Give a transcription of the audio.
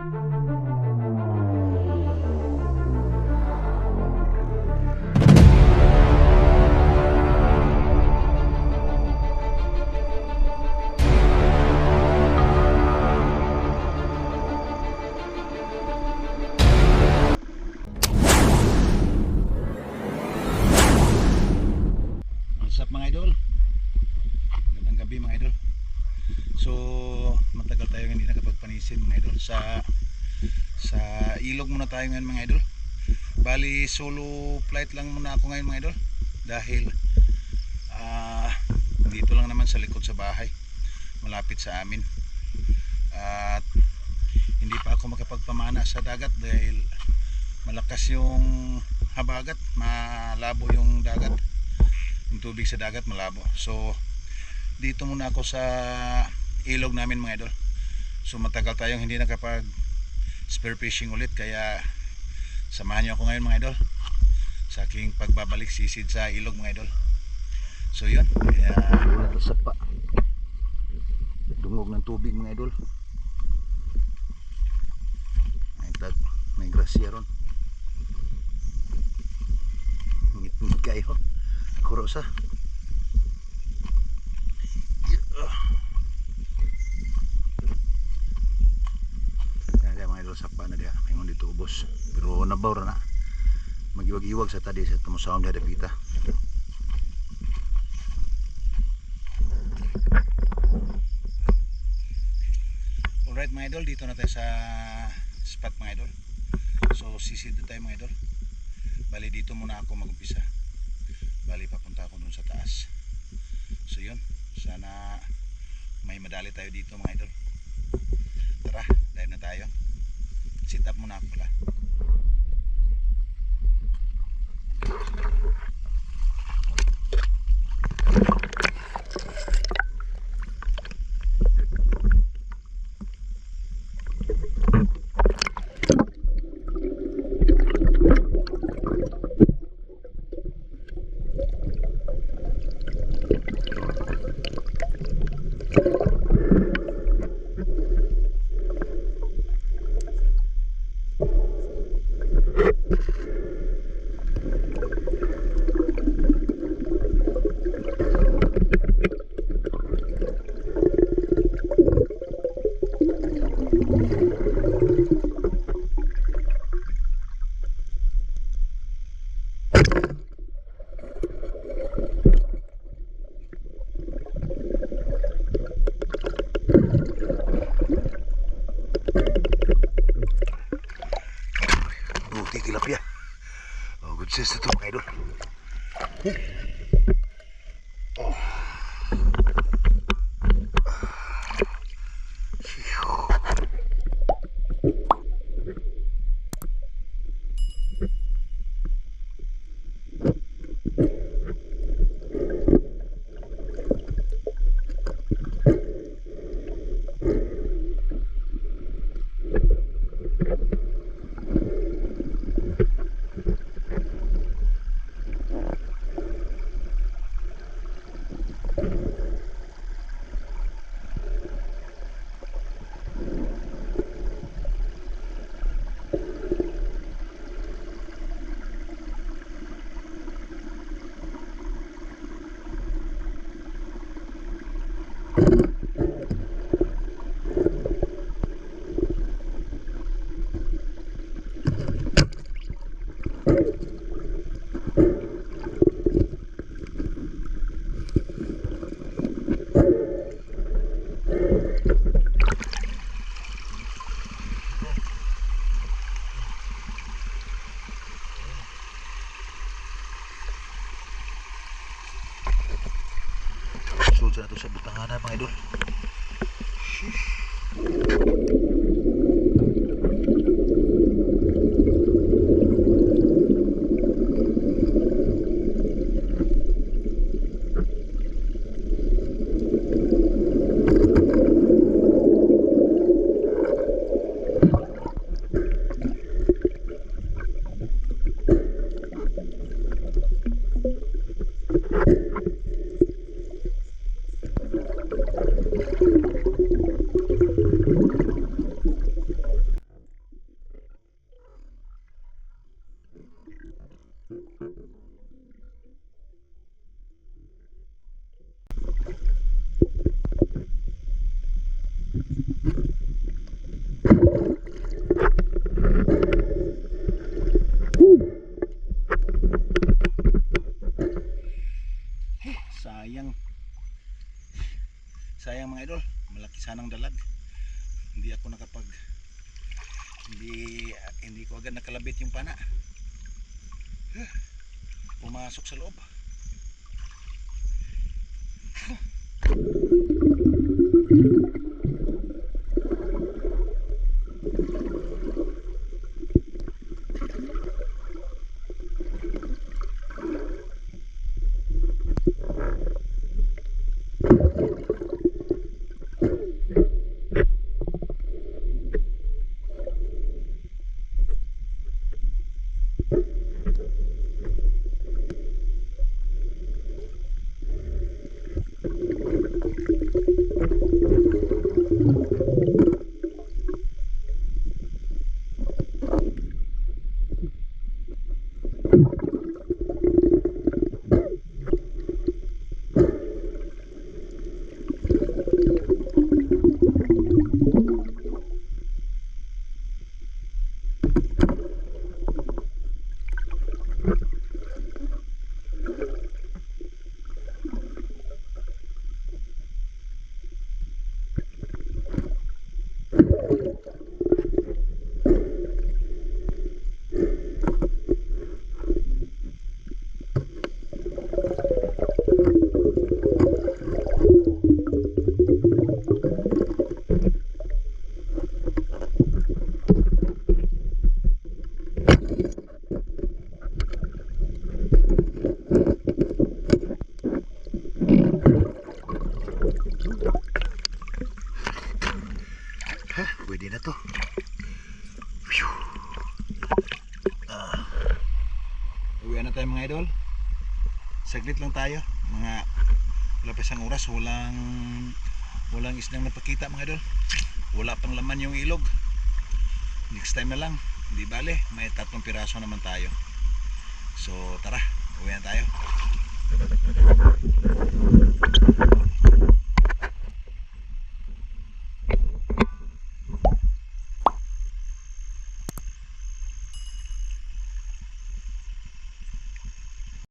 What's up mga idol? Magandang gabi mga idol. So matagal tayo hindi nakapagpanisid mga idol. Sa ilog muna tayo ngayon mga idol. Bali solo flight lang muna ako ngayon mga idol. Dahil dito lang naman sa likod sa bahay, malapit sa amin. At hindi pa ako makapagpamana sa dagat dahil malakas yung habagat, malabo yung dagat. Yung tubig sa dagat malabo. So dito muna ako sa ilog namin mga idol. So matagal tayong hindi nakapag spear fishing ulit, kaya samahan niyo ako ngayon mga idol sa aking pagbabalik sisid sa ilog mga idol. So yun, kaya isa pa dungog ng tubig mga idol. May grasya ron, ngit-ngit kayo kurosa. Ada mga idol sapa na dia, mayroon dito ubos. Pero nabaw na magiwag-iwag sa tadi sa tumusound ada pita. Alright mga idol, dito na tayo sa spot mga idol. So sisid tayo mga idol. Bali dito muna ako mag-umpisa. Bali papunta ako dun sa taas. So yun, sana may madali tayo dito mga idol. Tara, dive na tayo. Sit up muna ako pala. Tilapia. Oh, good sense ito mga idol. Oh. Sulod sa nato sa butanganan mga idol. Sheesh. sanang dalag. Hindi ako nakapag hindi ko agad nakalabit yung pana. Pumasok sa loob. Pwede na to. Uwian na tayo mga idol. Saglit lang tayo. Wala pa isang oras. Walang isdang napakita mga idol. Wala pang laman yung ilog. Next time na lang. Hindi bale. May 3 piraso naman tayo. So tara. Uwian tayo.